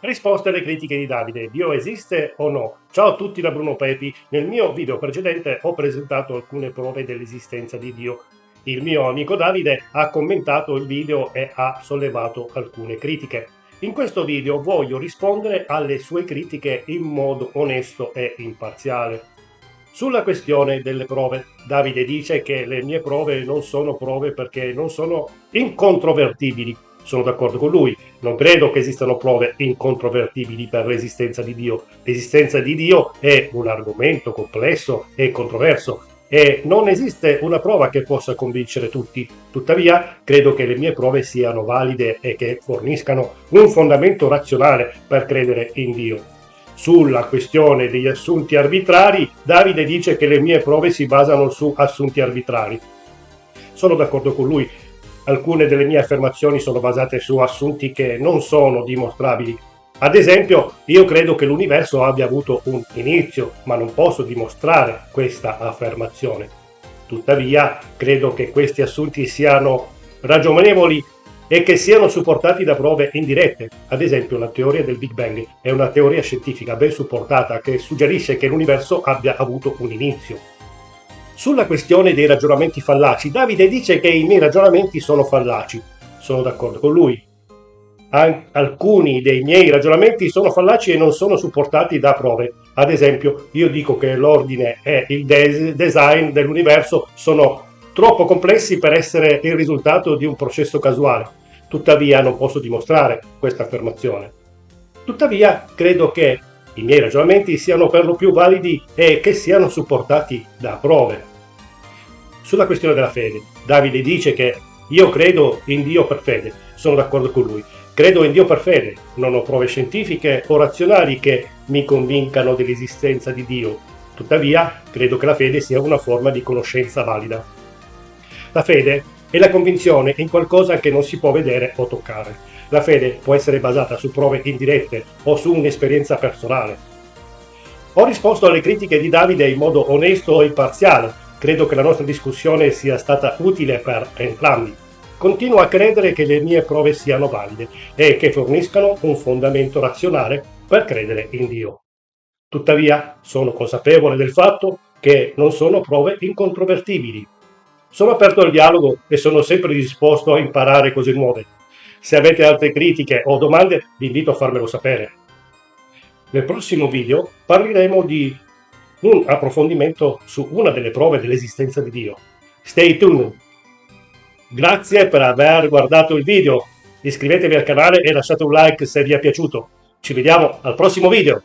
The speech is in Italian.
Risposte alle critiche di Davide: Dio esiste o no? Ciao a tutti da Bruno Pepi. Nel mio video precedente ho presentato alcune prove dell'esistenza di Dio. Il mio amico Davide ha commentato il video e ha sollevato alcune critiche. In questo video voglio rispondere alle sue critiche in modo onesto e imparziale. Sulla questione delle prove, Davide dice che le mie prove non sono prove perché non sono incontrovertibili. Sono d'accordo con lui, non credo che esistano prove incontrovertibili per l'esistenza di Dio. L'esistenza di Dio è un argomento complesso e controverso e non esiste una prova che possa convincere tutti. Tuttavia, credo che le mie prove siano valide e che forniscano un fondamento razionale per credere in Dio. Sulla questione degli assunti arbitrari, Davide dice che le mie prove si basano su assunti arbitrari. Sono d'accordo con lui. Alcune delle mie affermazioni sono basate su assunti che non sono dimostrabili. Ad esempio, io credo che l'universo abbia avuto un inizio, ma non posso dimostrare questa affermazione. Tuttavia, credo che questi assunti siano ragionevoli e che siano supportati da prove indirette. Ad esempio, la teoria del Big Bang è una teoria scientifica ben supportata che suggerisce che l'universo abbia avuto un inizio. Sulla questione dei ragionamenti fallaci, Davide dice che i miei ragionamenti sono fallaci. Sono d'accordo con lui. Alcuni dei miei ragionamenti sono fallaci e non sono supportati da prove. Ad esempio, io dico che l'ordine e il design dell'universo sono troppo complessi per essere il risultato di un processo casuale. Tuttavia non posso dimostrare questa affermazione. Tuttavia credo che i miei ragionamenti siano per lo più validi e che siano supportati da prove. Sulla questione della fede, Davide dice che io credo in Dio per fede. Sono d'accordo con lui. Credo in Dio per fede, non ho prove scientifiche o razionali che mi convincano dell'esistenza di Dio. Tuttavia, credo che la fede sia una forma di conoscenza valida. La fede è la convinzione in qualcosa che non si può vedere o toccare. La fede può essere basata su prove indirette o su un'esperienza personale. Ho risposto alle critiche di Davide in modo onesto e imparziale. Credo che la nostra discussione sia stata utile per entrambi. Continuo a credere che le mie prove siano valide e che forniscano un fondamento razionale per credere in Dio. Tuttavia, sono consapevole del fatto che non sono prove incontrovertibili. Sono aperto al dialogo e sono sempre disposto a imparare cose nuove. Se avete altre critiche o domande, vi invito a farmelo sapere. Nel prossimo video parleremo di un approfondimento su una delle prove dell'esistenza di Dio. Stay tuned! Grazie per aver guardato il video, iscrivetevi al canale e lasciate un like se vi è piaciuto. Ci vediamo al prossimo video!